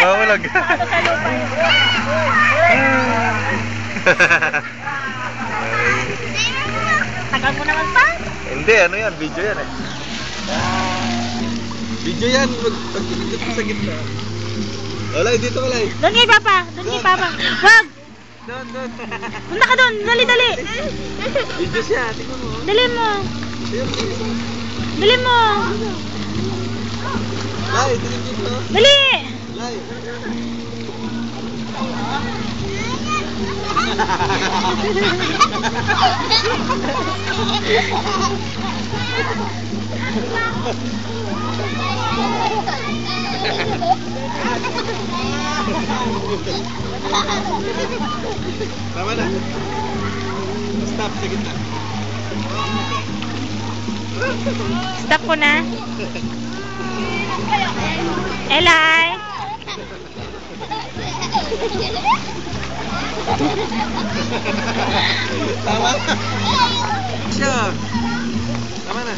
Mahulog. Tagal mo naman pa. Hindi, ano yan? Video yan eh. Video yan. Pag-ikot mo sa gitna. Walay, dito walay. Doon kay Papa. Doon kay Papa. Wag. Doon. Punta ka doon. Dali, dali. Video siya. Tingnan mo. Dali mo. Dali mo. Lay, tingnan dito. Dali. Lay. Tama na. Stop sa gitna. Stop ko na. Elay. Tama na. Siya. Tama na.